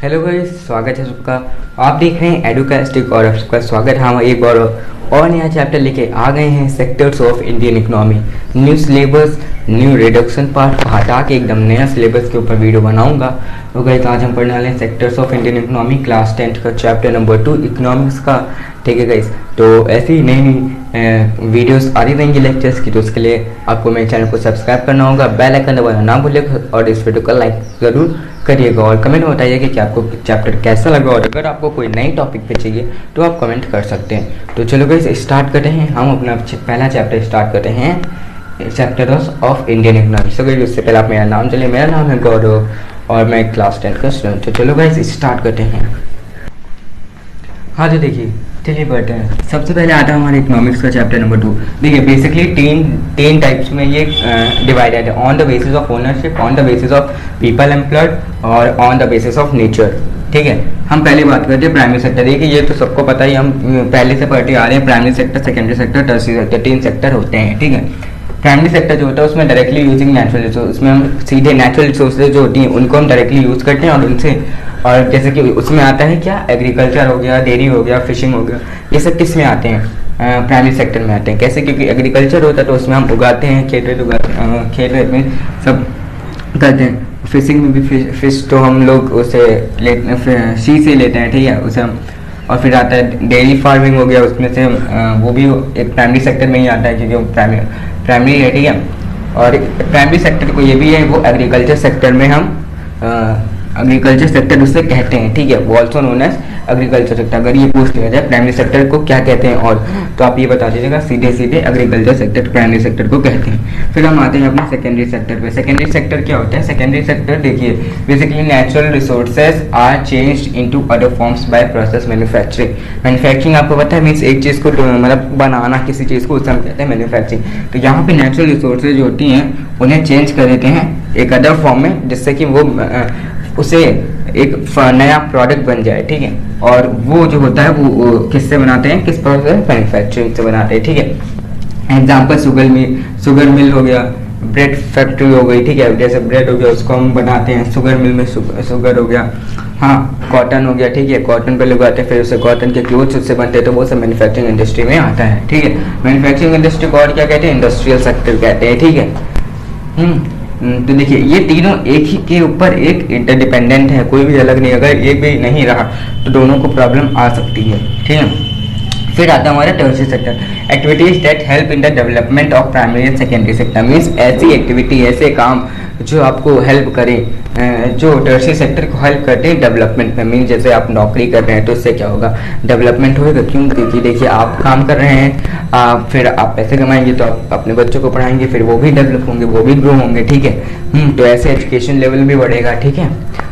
Hello guys, स्वागत है सबका। आप देख रहे हैं एडुकास्टिक और आपका स्वागत है। हम एक और नया चैप्टर लेके आ गए हैं, sectors of Indian economy. New syllabus, new reduction part हटा के एकदम नया सिलेबस के ऊपर वीडियो बनाऊंगा। तो गाइस आज हम पढ़ने वाले हैं sectors of Indian economy, class 10 का चैप्टर नंबर 2 इकोनॉमिक्स का। ठीक है गाइस, तो ऐसी ही नई नई वीडियोस आती रहेंगी लेक्चर्स की, तो उसके लिए आपको मेरे चैनल को सब्सक्राइब करना होगा, बेल आइकन दबाना ना भूलिएगा और इस वीडियो को लाइक ज़रूर करिएगा और कमेंट में बताइएगा कि आपको चैप्टर कैसा लगा। और अगर आपको कोई नई टॉपिक पे चाहिए तो आप कमेंट कर सकते हैं। तो चलो गाइस स्टार्ट करते हैं। हम अपना पहला चैप्टर स्टार्ट करते हैं, chapters of Indian economy. So guys उससे पहले आप मेरा नाम चलिए, मेरा नाम है गौरव और मैं क्लास 10 का स्टूडेंट। तो चलो गाइस स्टार्ट करते हैं। हाँ जी देखिए, चलिए बढ़ते हैं। सबसे पहले आता है हमारे इकोनॉमिक्स का चैप्टर नंबर 2। देखिए बेसिकली तीन टाइप्स में ये डिवाइडेड है, on the basis of ownership, on the basis of people employed और on the basis of nature. ठीक है, हम पहले बात करते हैं प्राइमरी सेक्टर। देखिए ये तो सबको पता ही, हम पहले से पढ़ते आ रहे हैं। Primary sector, secondary sector, tertiary sector, 3 sector होते हैं। ठीक है, प्राइमरी सेक्टर जो होता है उसमें डायरेक्टली यूजिंग नेचुरल रिसोर्स, उसमें हम सीधे नेचुरल रिसोर्सेज जो होती हैं उनको हम डायरेक्टली यूज़ करते हैं और उनसे, और जैसे कि उसमें आता है क्या, एग्रीकल्चर हो गया, डेयरी हो गया, फिशिंग हो गया, ये सब किस में आते हैं, प्राइमरी सेक्टर में आते हैं। कैसे, क्योंकि एग्रीकल्चर होता है तो उसमें हम उगाते हैं, खेत उगाते हैं, खेत में सब करते हैं। फिशिंग में भी फिश तो हम लोग उसे सी से लेते हैं। ठीक है, उसे हम, और फिर आता है डेयरी फार्मिंग हो गया, उसमें से वो भी एक प्राइमरी सेक्टर में ही आता है क्योंकि वो प्राइमरी है। ठीक है, और प्राइमरी सेक्टर को ये भी है, वो एग्रीकल्चर सेक्टर में हम एग्रीकल्चर सेक्टर उससे कहते हैं। ठीक है, वो also known as agriculture sector. अगर ये पूछ लिया जाए प्राइमरी सेक्टर को क्या कहते हैं और, तो आप ये बता दीजिएगा सीधे सीधे एग्रीकल्चर सेक्टर प्राइमरी सेक्टर को कहते हैं। फिर हम आते हैं अपने सेकेंडरी सेक्टर पे। सेकेंडरी सेक्टर क्या होता है? सेकेंडरी सेक्टर देखिए basically natural resources are changed into other forms by process manufacturing. Manufacturing आपको पता है मीन्स एक चीज़ को मतलब बनाना, किसी चीज़ को, उससे हम कहते हैं मैन्युफैक्चरिंग। तो यहाँ पे नेचुरल रिसोर्सेज जो होती हैं उन्हें चेंज कर देते हैं एक अदर फॉर्म में, जिससे कि वो उसे एक नया प्रोडक्ट बन जाए। ठीक है, और वो जो होता है वो किससे बनाते हैं, किस प्रोसेस, मैन्युफैक्चरिंग से बनाते हैं। ठीक है, एग्जाम्पल शुगर मिल हो गया, ब्रेड फैक्ट्री हो गई। ठीक है, जैसे ब्रेड हो गया उसको हम बनाते हैं शुगर मिल में, शुगर हो गया। हाँ, कॉटन हो गया। ठीक है, कॉटन पे लगाते हैं, फिर उसे कॉटन के क्लोथ्स उससे बनते हैं, तो वो सब मैन्युफैक्चरिंग इंडस्ट्री में आता है। ठीक है, मैन्युफैक्चरिंग इंडस्ट्री को और क्या कहते हैं, इंडस्ट्रियल सेक्टर कहते हैं। ठीक है, तो देखिए ये तीनों एक ही के ऊपर एक इंटरडिपेंडेंट है, कोई भी अलग नहीं। अगर एक भी नहीं रहा तो दोनों को प्रॉब्लम आ सकती है। ठीक है, फिर आता है हमारा tertiary sector, activities that help in the development of primary and secondary sector. Means ऐसी एक्टिविटी, ऐसे काम जो आपको हेल्प करें, जो टर्शियरी सेक्टर को हेल्प करते हैं डेवलपमेंट में। मीन्स जैसे आप नौकरी कर रहे हैं तो इससे क्या होगा, डेवलपमेंट होगा। क्यों? क्योंकि देखिए आप काम कर रहे हैं, फिर आप पैसे कमाएंगे तो आप अपने बच्चों को पढ़ाएंगे, फिर वो भी डेवलप होंगे, वो भी ग्रो होंगे। ठीक है, तो ऐसे एजुकेशन लेवल भी बढ़ेगा। ठीक है,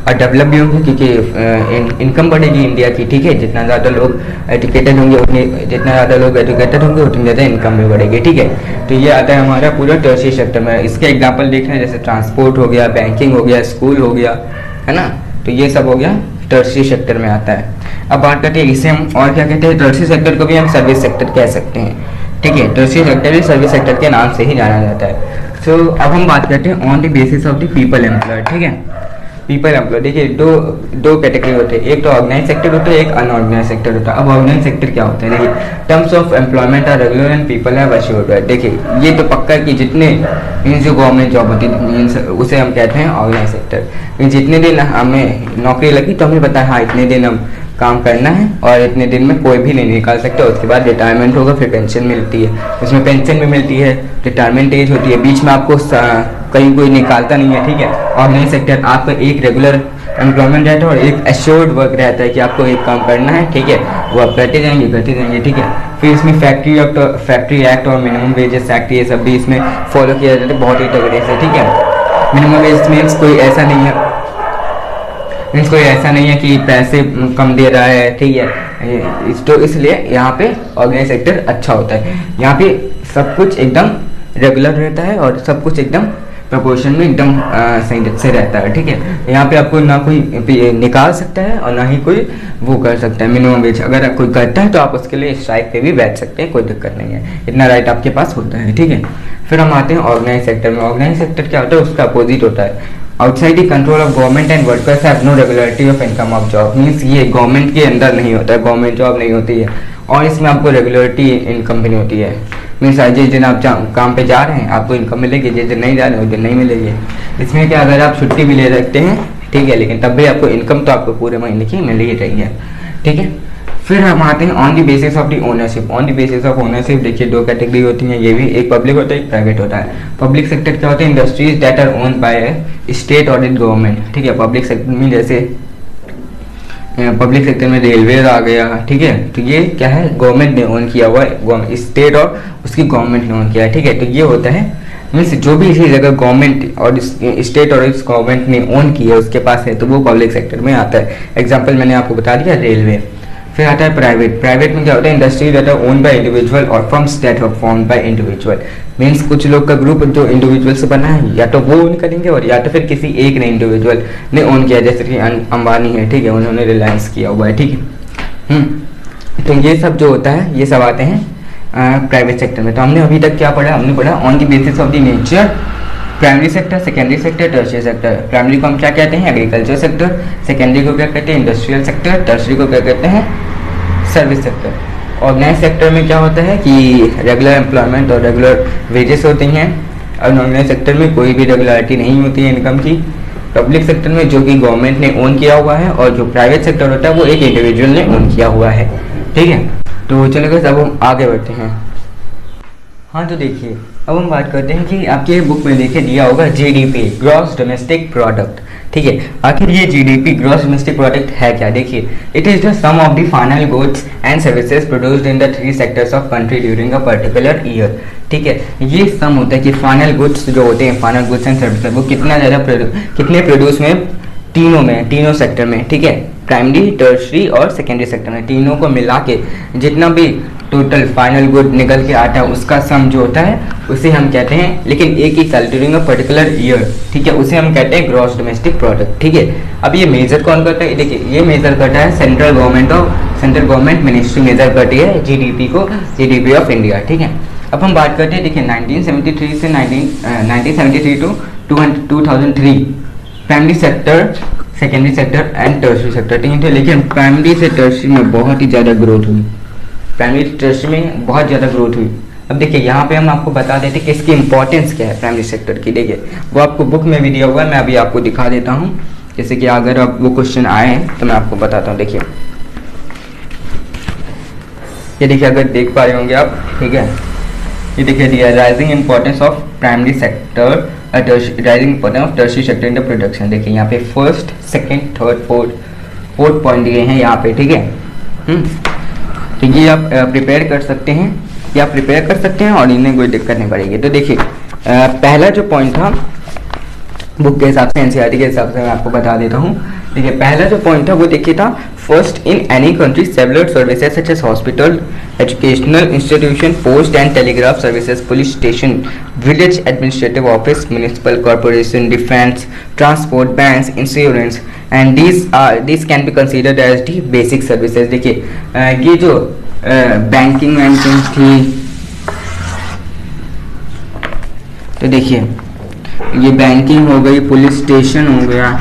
और डेवलप भी होंगे क्योंकि इनकम बढ़ेगी इंडिया की। ठीक है, जितना ज़्यादा लोग एजुकेटेड होंगे उतनी ज़्यादा इनकम भी बढ़ेगी। ठीक है, तो ये आता है हमारा पूरा टर्शियरी सेक्टर में। इसके एग्जाम्पल देख रहे हैं जैसे ट्रांसपोर्ट हो गया, बैंकिंग हो गया, स्कूल हो गया, है ना। तो ये सब हो गया टर्शियरी सेक्टर में आता है। अब बात करते हैं इसे हम और क्या कहते हैं, टर्शियरी सेक्टर को भी हम सर्विस सेक्टर कह सकते हैं। ठीक है, टर्शियरी सेक्टर भी सर्विस सेक्टर के नाम से ही जाना जाता है। सो अब हम बात करते हैं on the basis of the people employed. ठीक है, पीपल एम्प्लॉय देखिए दो कैटेगरी होते हैं, एक तो ऑर्गेनाइज सेक्टर होता है, एक अनऑर्गेनाइज सेक्टर होता है। अब ऑर्गेनाइज सेक्टर क्या होता है? देखिए terms of employment are regular and people have assured. देखिए ये तो पक्का कि जितने मीन्स जो गवर्नमेंट जॉब होती है मीन्स उसे हम कहते हैं ऑर्गेनाइज सेक्टर। जितने दिन हमें नौकरी लगी तो हमें पता है हाँ इतने दिन हम काम करना है और इतने दिन में कोई भी नहीं निकाल सकता। उसके बाद रिटायरमेंट होगा, फिर पेंशन मिलती है, उसमें पेंशन भी मिलती है, रिटायरमेंट एज होती है, बीच में आपको कहीं कोई निकालता नहीं है। ठीक है, ऑर्गेनाइज सेक्टर आपका एक रेगुलर एम्प्लॉयमेंट रहता है और एक एश्योर्ड वर्क रहता है कि आपको एक काम करना है। ठीक है, वो आप करते जाएंगे। ठीक है, फिर इसमें फैक्ट्री एक्ट और मिनिमम वेजेस एक्ट ये सब भी इसमें फॉलो किया जाता है बहुत ही तगड़े से। ठीक है, मिनिमम वेज मीन्स कोई ऐसा नहीं है कि पैसे कम दे रहा है। ठीक है, तो इसलिए यहाँ पे ऑर्गेनाइज सेक्टर अच्छा होता है। यहाँ पे सब कुछ एकदम रेगुलर रहता है और सब कुछ एकदम प्रपोर्शन में एकदम सही से रहता है। ठीक है, यहाँ पे आपको ना कोई निकाल सकता है और ना ही कोई वो कर सकता है। मिनिमम वेज अगर कोई करता है तो आप उसके लिए स्ट्राइक पे भी बैठ सकते हैं, कोई दिक्कत नहीं है, इतना राइट आपके पास होता है। ठीक है, फिर हम आते हैं ऑर्गेनाइज सेक्टर में। ऑर्गेनाइज सेक्टर क्या होता है, उसका अपोजिट होता है। Outside the control of government and workers have no regularity of income of job, means ये गवर्नमेंट के अंदर नहीं होता है, गवर्नमेंट जॉब नहीं होती है और इसमें आपको रेगुलरिटी इनकम भी नहीं होती है। मीन्स जिस दिन आप काम पे जा रहे हैं आपको इनकम मिलेगी, जिस दिन नहीं जा रहे हैं उस दिन नहीं मिलेगी। इसमें क्या, अगर आप छुट्टी भी ले सकते हैं ठीक है, लेकिन तब भी आपको इनकम तो आपको पूरे महीने की मिल ही रही है, ठीक है। फिर हम आते हैं on the basis of the ownership. On the basis of ownership देखिए दो कैटेगरी होती हैं, ये भी एक पब्लिक होता है एक प्राइवेट होता है। पब्लिक सेक्टर क्या होता है, industries that are owned by state और गवर्नमेंट, ठीक है। पब्लिक सेक्टर में जैसे पब्लिक सेक्टर में रेलवे आ गया, ठीक है, तो ये क्या है, गवर्नमेंट ने ओन किया हुआ है, स्टेट और उसकी गवर्नमेंट ने ओन किया है, ठीक है। तो ये होता है मीन्स जो भी चीज़ अगर गवर्नमेंट और स्टेट और इस गवर्नमेंट ने ओन की है उसके पास है तो वो पब्लिक सेक्टर में आता है। एग्जांपल मैंने आपको बता दिया रेलवे। फिर आता है प्राइवेट। प्राइवेट में क्या होता है, industry that are owned by individual और firms that are formed by individual, means कुछ लोग का ग्रुप जो इंडिविजुअल से बना है या तो वो ओन करेंगे और या तो फिर किसी एक ने इंडिविजुअल ने ओन किया, जैसे कि अंबानी है, ठीक है, उन्होंने रिलायंस किया हुआ है, ठीक है। तो ये सब जो होता है ये सब आते हैं प्राइवेट सेक्टर में। तो हमने अभी तक क्या पढ़ा, हमने पढ़ा on the basis of the nature, primary sector, secondary sector, tertiary sector. Primary को हम क्या कहते हैं, एग्रीकल्चर सेक्टर। सेकेंडरी को क्या कहते हैं, इंडस्ट्रियल सेक्टर। टर्शियरी को क्या कहते हैं, सर्विस सेक्टर। ऑर्गेनाइज सेक्टर में क्या होता है कि रेगुलर एम्प्लॉयमेंट और रेगुलर वेजेस होती हैं। अनऑर्गेनाइज सेक्टर में कोई भी रेगुलरिटी नहीं होती है इनकम की। पब्लिक सेक्टर में जो कि गवर्नमेंट ने ओन किया हुआ है और जो प्राइवेट सेक्टर होता है वो एक इंडिविजुअल ने ओन किया हुआ है, ठीक है। तो चलो गाइस अब हम आगे बढ़ते हैं। हाँ तो देखिए अब हम बात करते हैं कि आपके बुक में देखे दिया होगा जीडीपी, ग्रॉस डोमेस्टिक प्रोडक्ट, ठीक है। आखिर ये जीडीपी ग्रॉस डोमेस्टिक प्रोडक्ट है क्या, देखिए it is the sum of the final goods and services produced in the three sectors of country during a particular year, ठीक है। ये सम होता है कि फाइनल गुड्स जो होते हैं, फाइनल गुड्स एंड सर्विसेज वो कितने प्रोड्यूस में, तीनों सेक्टर में, ठीक है, प्राइमरी, टर्शरी और सेकेंडरी सेक्टर में, तीनों को मिला के जितना भी टोटल फाइनल गुड निकल के आता है उसका सम जो होता है उसे हम कहते हैं, लेकिन एक ही साल ड्यूरिंग अ पर्टिकुलर ईयर, ठीक है, उसे हम कहते हैं ग्रॉस डोमेस्टिक प्रोडक्ट, ठीक है। अब ये मेजर कौन करता है, देखिए ये मेजर करता है सेंट्रल गवर्नमेंट मिनिस्ट्री मेजर करती है जीडीपी को, जीडीपी ऑफ इंडिया, ठीक है। अब हम बात करते हैं, देखिए 1973 से 1973 to 2003 primary sector, secondary sector and tertiary sector, ठीक है। लेकिन प्राइमरी से टर्शरी में बहुत ही ज़्यादा ग्रोथ हुई, प्राइमरी टर्शरी में बहुत ज़्यादा ग्रोथ हुई। अब देखिए यहाँ पे हम आपको बता देते कि इसकी इंपॉर्टेंस क्या है प्राइमरी सेक्टर की, देखिए वो आपको बुक में भी दिया हुआ है, मैं अभी आपको दिखा देता हूँ, जैसे कि अगर अब वो क्वेश्चन आए तो मैं आपको बताता हूँ। देखिए ये देखिए अगर देख पा रहे होंगे आप, ठीक है, ये देखिए दिया rising importance of primary sector, rising importance of tertiary sector in the production. देखिए यहाँ पे first, second, third, fourth point दिए हैं यहाँ पे, ठीक है। तो ये आप प्रिपेयर कर सकते हैं, या प्रिपेयर कर सकते हैं और इन्हें कोई दिक्कत नहीं पड़ेगी। तो देखिए पहला जो पॉइंट था बुक के हिसाब से, एनसीईआरटी के हिसाब से मैं आपको बता देता हूँ। देखिए पहला जो पॉइंट था वो देखिए था, first in any country several services such as hospital, educational institution, post and telegraph services, police station, village administrative office, municipal corporation, defence, transport, banks, insurance and this can be considered as the basic services. देखिए ये जो banking थी, तो देखिए ये banking हो गई, police station हो गया,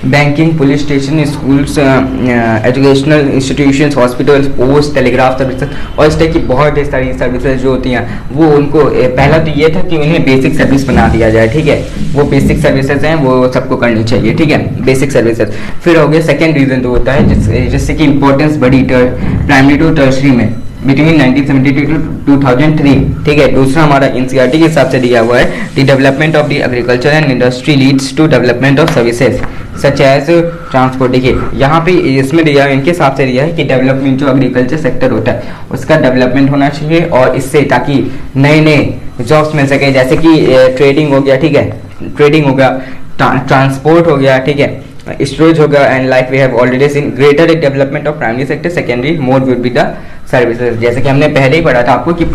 banking, police station, schools, educational institutions, hospitals, post, telegraph services और इस टाइप की बहुत सारी सर्विसेज जो होती हैं वो उनको पहला तो ये था कि उन्हें बेसिक सर्विस बना दिया जाए, ठीक है। वो बेसिक सर्विसेज हैं वो सबको करनी चाहिए, ठीक है, बेसिक सर्विसेज। फिर हो गया सेकेंड रीजन जो होता है जिससे कि इंपॉर्टेंस बढ़ी प्राइमरी टू टर्शरी में बिटवीन 1972 टू 2003, ठीक है। दूसरा हमारा एनसीईआरटी के हिसाब से दिया हुआ है, the development of the agriculture and industry leads to development of services such as transport. देखिए यहाँ पे इसमें दिया है, इनके हिसाब से दिया है कि डेवलपमेंट जो एग्रीकल्चर सेक्टर होता है उसका डेवलपमेंट होना चाहिए और इससे ताकि नए जॉब्स मिल सके, जैसे कि ट्रेडिंग हो गया, ठीक है, ट्रेडिंग हो गया, ट्रांसपोर्ट हो गया, ठीक है, स्टोरेज हो गया, and like we have already seen greater development of primary sector, secondary more would be the services. जैसे कि हमने पहले ही पढ़ा था आपको कि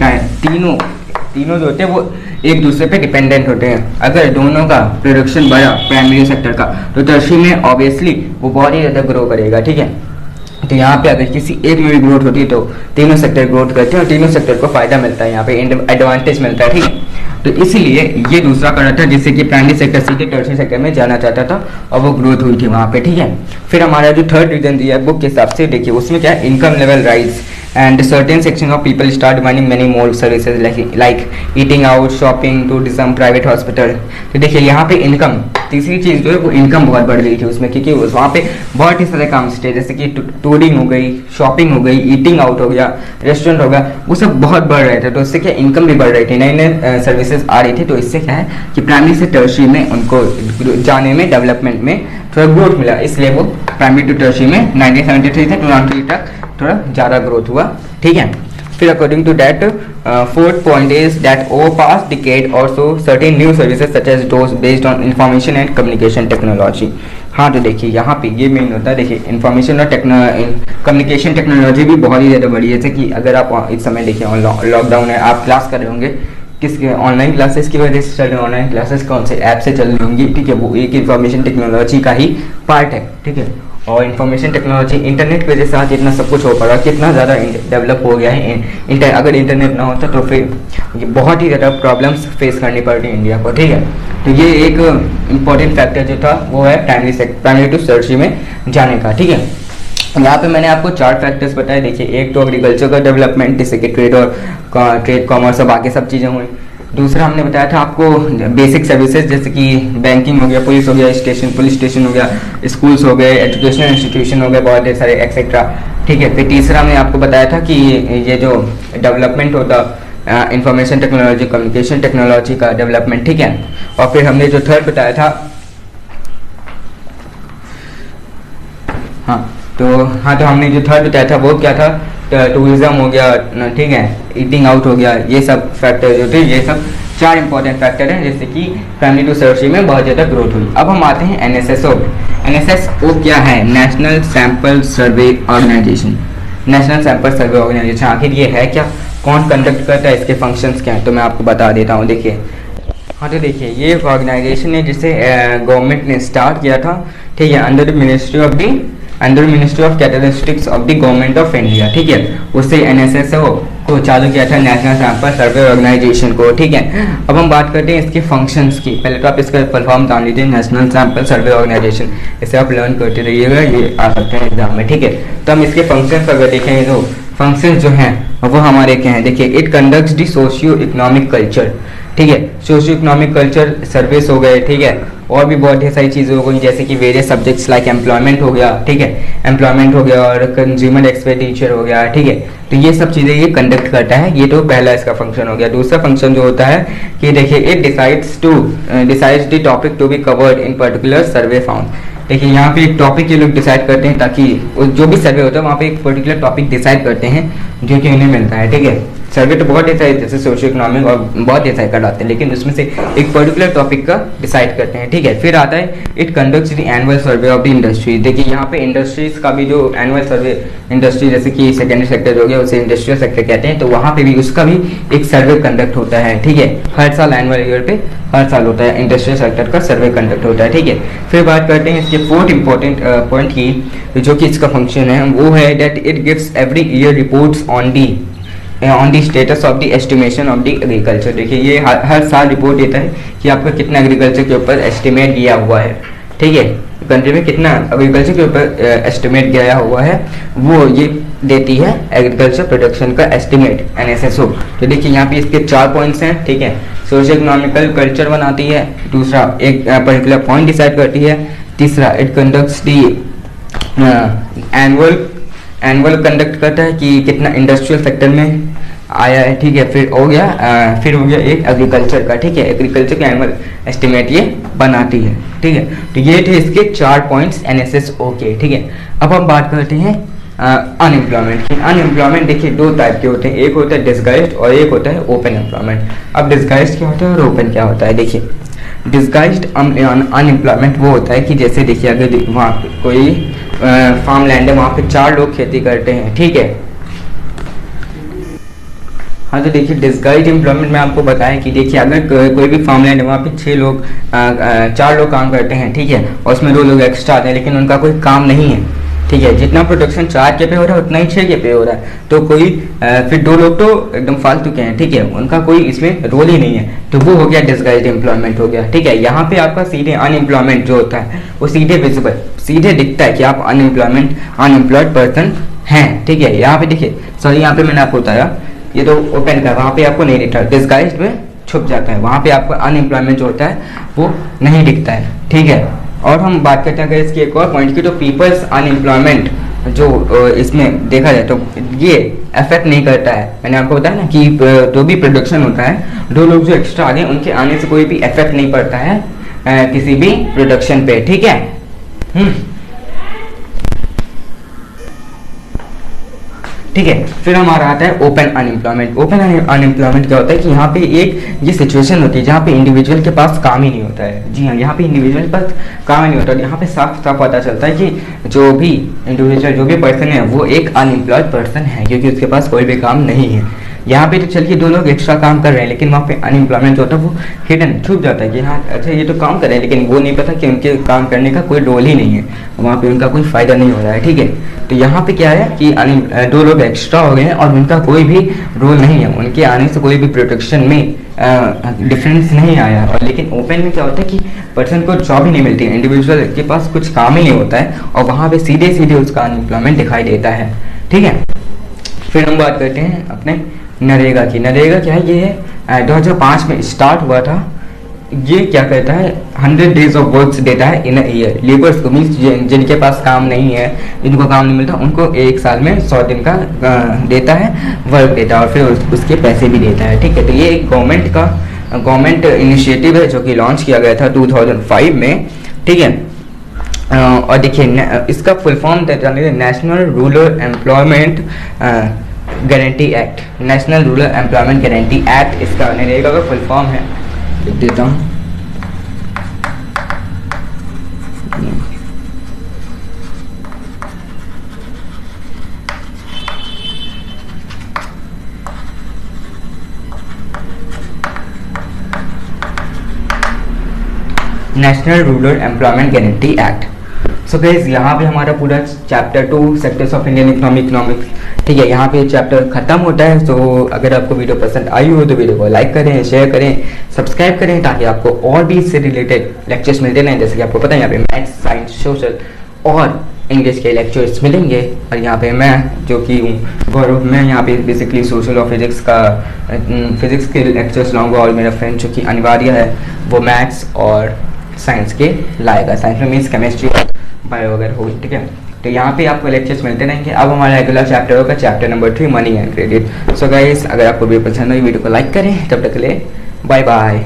तीनों जो होते हैं वो एक दूसरे पे डिपेंडेंट होते हैं। अगर दोनों का प्रोडक्शन बढ़ा प्राइमरी सेक्टर का तो टर्शरी में ऑब्वियसली वो बहुत ही ज़्यादा ग्रो करेगा, ठीक है। तो यहाँ पे अगर किसी एक में भी ग्रोथ होती है तो तीनों सेक्टर ग्रोथ करते हैं और तीनों सेक्टर को फायदा मिलता है, यहाँ पे एडवांटेज मिलता है, ठीक है। तो इसीलिए ये दूसरा कारण था जिससे कि प्राइमरी सेक्टर से टर्शियरी सेक्टर में जाना चाहता था और वो ग्रोथ हुई थी वहाँ पे, ठीक है। फिर हमारा जो थर्ड रीजन दिया है बुक के हिसाब से, देखिए उसमें क्या है, income level rise and certain section of people start demanding many more services like eating out, shopping, tourism, private hospital। तो देखिए यहाँ पे इनकम, तीसरी चीज़ जो है वो इनकम बहुत बढ़ गई थी उसमें, क्योंकि वहाँ पे बहुत ही सारे काम थे, जैसे कि टूरिंग हो गई, शॉपिंग हो गई, ईटिंग आउट हो गया, रेस्टोरेंट हो गया, वो सब बहुत बढ़ रहे थे। तो इससे क्या इनकम भी बढ़ रही थी, नई नई सर्विसेज आ रही थी। तो इससे क्या है कि प्राइमरी से टर्शियरी में उनको जाने में, डेवलपमेंट में थोड़ा ग्रोथ मिला, इसलिए वो प्राइमरी टू टर्शियरी में 1973 से 2003 तक थोड़ा ज़्यादा ग्रोथ हुआ, ठीक है। फिर according to that fourth point is that over past decade also certain new services such as those based on information and communication technology. हाँ, तो देखिए यहाँ पे ये मेन होता है, देखिए इंफॉर्मेशन और कम्युनिकेशन टेक्नोलॉजी भी बहुत ही ज़्यादा बढ़ी है। जैसे कि अगर आप इस समय देखिए लॉकडाउन है, आप क्लास कर रहे होंगे, किसके ऑनलाइन क्लासेस की वजह से चल रहे हैं, ऑनलाइन क्लासेस कौन से ऐप से चल रही होंगी, ठीक है, वो एक इंफॉर्मेशन टेक्नोलॉजी का ही पार्ट है, ठीक है। और इंफॉर्मेशन टेक्नोलॉजी इंटरनेट की वजह से आज इतना सब कुछ हो पा रहा है, कितना ज़्यादा डेवलप हो गया है। अगर इंटरनेट ना होता तो फिर बहुत ही ज़्यादा प्रॉब्लम्स फेस करनी पड़ती इंडिया को, ठीक है। तो ये एक इम्पॉर्टेंट फैक्टर जो था वो है प्राइमरी टू टर्शियरी में जाने का, ठीक है। यहाँ पे मैंने आपको 4 फैक्टर्स बताए, देखिए एक तो एग्रीकल्चर का डेवलपमेंट, जैसे कि ट्रेड कॉमर्स और बाकी सब चीज़ें हुई। दूसरा हमने बताया था आपको बेसिक सर्विसेज, जैसे कि बैंकिंग हो गया, पुलिस हो गया, पुलिस स्टेशन हो गया, स्कूल्स हो गए, एजुकेशनल इंस्टीट्यूशन हो गए, बहुत सारे एक्सेट्रा, ठीक है। फिर तीसरा हमने आपको बताया था कि ये जो डेवलपमेंट होता इंफॉर्मेशन टेक्नोलॉजी, कम्युनिकेशन टेक्नोलॉजी का डेवलपमेंट, ठीक है। और फिर हमने जो थर्ड बताया था, तो हमने जो थर्ड बताया था वो क्या था, टूरिज्म हो गया, ठीक है, ईटिंग आउट हो गया, ये सब फैक्टर जो थे, ये सब 4 इंपॉर्टेंट फैक्टर हैं जिससे कि प्राइमरी टू टर्शियरी में बहुत ज़्यादा ग्रोथ हुई। अब हम आते हैं एनएसएसओ। एनएसएसओ क्या है? National sample survey organisation. National sample survey organisation आखिर ये है क्या, कौन कंडक्ट करता है, इसके फंक्शंस क्या हैं, तो मैं आपको बता देता हूँ। देखिए, हाँ, तो देखिए ये एक ऑर्गेनाइजेशन है जिसे गवर्नमेंट ने स्टार्ट किया था, ठीक है, under ministry of characteristics of the government of India, ठीक है। उससे एनएसएसओ को चालू किया था, नेशनल सैंपल सर्वे ऑर्गेनाइजेशन को, ठीक है। अब हम बात करते हैं इसके फंक्शंस की। पहले तो आप इसका फुल फॉर्म जान लीजिए, नेशनल सैंपल सर्वे ऑर्गेनाइजेशन, इसे आप लर्न करते रहिएगा, ये आ सकते हैं एग्जाम में, ठीक है। तो हम इसके फंक्शंस अगर देखेंगे तो फंक्शंस जो हैं वो हमारे क्या हैं, देखिए, it conducts the socio economic culture, ठीक है, सोशियो इकोनॉमिक कल्चर सर्विस हो गए, ठीक है। और भी बहुत ढेर सारी चीज़ें हो गई, जैसे कि वेरियस सब्जेक्ट्स लाइक एम्प्लॉयमेंट हो गया, ठीक है, एम्प्लॉयमेंट हो गया और कंज्यूमर एक्सपेंडिचर हो गया, ठीक है। तो ये सब चीज़ें ये कंडक्ट करता है, ये तो पहला इसका फंक्शन हो गया। दूसरा फंक्शन जो होता है कि देखिए, it decides the topic to be covered in particular survey found. देखिए, यहाँ पे एक टॉपिक ये लोग डिसाइड करते हैं, ताकि जो भी सर्वे होता है वहाँ पे एक पर्टिकुलर टॉपिक डिसाइड करते हैं जो कि उन्हें मिलता है, ठीक है। सर्वे तो बहुत ऐसा है, जैसे सोशियो इकोनॉमिक और बहुत ऐसा कराते हैं, लेकिन उसमें से एक पर्टिकुलर टॉपिक का डिसाइड करते हैं, ठीक है। फिर आता है it conducts the annual survey of the industry. देखिए, यहाँ पे इंडस्ट्रीज का भी जो एनुअल सर्वे, इंडस्ट्री जैसे कि सेकेंडरी सेक्टर हो गया उसे इंडस्ट्रियल सेक्टर कहते हैं, तो वहाँ पे भी उसका भी एक सर्वे कंडक्ट होता है, ठीक है। हर साल एनुअल ईयर पे हर साल होता है, इंडस्ट्रियल सेक्टर का सर्वे कंडक्ट होता है, ठीक है। फिर बात करते हैं इसके फोर्थ इंपॉर्टेंट पॉइंट की, जो कि इसका फंक्शन है वो है that it gives every year reports on the status of the estimation of the agriculture. देखिए, ये हर साल रिपोर्ट देता है कि आपका कितना एग्रीकल्चर के ऊपर एस्टिमेट किया हुआ है, ठीक है, कंट्री में कितना एग्रीकल्चर के ऊपर एस्टिमेट किया हुआ है, वो ये देती है एग्रीकल्चर प्रोडक्शन का एस्टिमेट, एनएसएसओ। तो देखिए, यहाँ पे इसके 4 पॉइंट्स हैं, ठीक है। सोशियो इकोनॉमिकल कल्चर बनाती है, दूसरा एक पर्टिकुलर पॉइंट डिसाइड करती है, तीसरा it conducts the annual conduct करता है कि कितना इंडस्ट्रियल सेक्टर में आया है, ठीक है। फिर हो गया एक एग्रीकल्चर का, ठीक है, एग्रीकल्चर का एनुअल एस्टिमेट ये बनाती है, ठीक है। तो ये थे इसके 4 पॉइंट्स एनएसएसओ के, ठीक है। अब हम बात करते हैं अनएम्प्लॉयमेंट की। अनएम्प्लॉयमेंट देखिए 2 टाइप के होते हैं, एक होता है डिसगाइज्ड और एक होता है ओपन एम्प्लॉयमेंट। अब डिसगाइज्ड क्या होता है और ओपन क्या होता है? देखिए, डिसगाइज्ड अनएम्प्लॉयमेंट वो होता है कि जैसे देखिए, अगर वहाँ कोई फार्म लैंड है, वहाँ पे 4 लोग खेती करते हैं, ठीक है। हाँ, तो देखिए, डिसगाइज्ड एम्प्लॉयमेंट में आपको बताया कि देखिए, अगर कोई भी फार्म लैंड है, वहाँ पे 4 लोग काम करते हैं, ठीक है, और उसमें 2 लोग एक्स्ट्रा आते हैं, लेकिन उनका कोई काम नहीं है, ठीक है, जितना प्रोडक्शन 4 के पे हो रहा है उतना ही 6 के पे हो रहा है, तो कोई फिर 2 लोग तो एकदम फालतू के हैं, ठीक है, उनका कोई इसमें रोल ही नहीं है, तो वो हो गया डिसगाइज्ड एम्प्लॉयमेंट हो गया। ठीक है, यहाँ पे आपका सीधे अनएम्प्लॉयमेंट जो होता है वो सीधे विजिबल, सीधे दिखता है कि आप अनएम्प्लॉयड पर्सन हैं। ठीक है, यहाँ पे देखिए, सॉरी यहाँ पे मैंने आपको बताया ये तो ओपन का, वहाँ पे आपको नहीं दिखता, डिसगाइज्ड में छुप जाता है, वहाँ पे आपको अनएम्प्लॉयमेंट जो होता है वो नहीं दिखता है। ठीक है, और हम बात करते हैं अगर इसकी एक और पॉइंट की, तो पीपल्स अनएम्प्लॉयमेंट जो इसमें देखा जाए तो ये अफेक्ट नहीं करता है। मैंने आपको बताया ना कि जो भी प्रोडक्शन होता है, 2 लोग जो एक्स्ट्रा आ गए उनके आने से कोई भी इफेक्ट नहीं पड़ता है किसी भी प्रोडक्शन पे। ठीक है, ठीक है, फिर हमारा आता है ओपन अनएम्प्लॉयमेंट। ओपन अनएम्प्लॉयमेंट क्या होता है कि यहाँ पे एक ये सिचुएशन होती है जहाँ पे इंडिविजुअल के पास काम ही नहीं होता है। जी हाँ, यहाँ पे इंडिविजुअल के पास काम ही नहीं होता है। यहाँ पे साफ साफ पता चलता है कि जो भी इंडिविजुअल, जो भी पर्सन है वो एक अनएम्प्लॉयड पर्सन है, क्योंकि उसके पास कोई भी काम नहीं है। यहाँ पे तो चलिए 2 लोग एक्स्ट्रा काम कर रहे हैं, लेकिन वहाँ पे अनएम्प्लॉयमेंट जो होता है वो हिडन छुप जाता है कि हाँ अच्छा ये तो काम कर रहे हैं, लेकिन वो नहीं पता कि उनके काम करने का कोई रोल ही नहीं है, वहाँ पे उनका कोई फ़ायदा नहीं हो रहा है। ठीक है, तो यहाँ पे क्या है कि 2 लोग एक्स्ट्रा हो गए हैं और उनका कोई भी रोल नहीं है, उनके आने से कोई भी प्रोटेक्शन में डिफरेंस नहीं आया। और लेकिन ओपन में क्या होता है कि पर्सन को जॉब ही नहीं मिलती है, इंडिविजुअल के पास कुछ काम ही नहीं होता है और वहाँ पे सीधे सीधे उसका अनएम्प्लॉयमेंट दिखाई देता है। ठीक है, फिर हम बात करते हैं अपने नरेगा की। नरेगा क्या है, ये 2005 में स्टार्ट हुआ था। ये क्या कहता है, 100 डेज ऑफ वर्क देता है इन अ ईयर लेबर्स को, मीन्स जिनके पास काम नहीं है, जिनको काम नहीं मिलता, उनको 1 साल में 100 दिन का देता है, वर्क देता है और फिर उसके पैसे भी देता है। ठीक है, तो ये एक गवर्नमेंट इनिशिएटिव है जो कि लॉन्च किया गया था 2005 में। ठीक है, और देखिए इसका full form national rural employment guarantee act, national rural employment guarantee act इसका नरेगा का फुल फॉर्म है। लिख देता हूँ, national rural employment guarantee act. So guys, यहाँ पे हमारा पूरा chapter 2 sectors of Indian economics, ठीक है, यहाँ पे चैप्टर खत्म होता है। तो अगर आपको वीडियो पसंद आई हो तो वीडियो को लाइक करें, शेयर करें, सब्सक्राइब करें, ताकि आपको और भी इससे रिलेटेड लेक्चर्स मिलते रहें। जैसे कि आपको पता है यहाँ पे मैथ्स, साइंस, सोशल और इंग्लिश के लेक्चर्स मिलेंगे। और यहाँ पे मैं जो कि हूँ गौरव, मैं यहाँ पे बेसिकली सोशल और फिजिक्स के लेक्चर्स लाऊंगा, और मेरा फ्रेंड जो कि अनिवार्य है वो मैथ्स और साइंस के लाएगा। साइंस में मीन्स केमिस्ट्री और बायो वगैरह हो। ठीक है, तो यहाँ पे आपको लेक्चर्स मिलते रहेंगे। अब हमारा अगला चैप्टर होगा chapter number 3, money and credit. So guys, अगर आपको वीडियो पसंद आई वीडियो को लाइक करें। तब तक के लिए बाय बाय।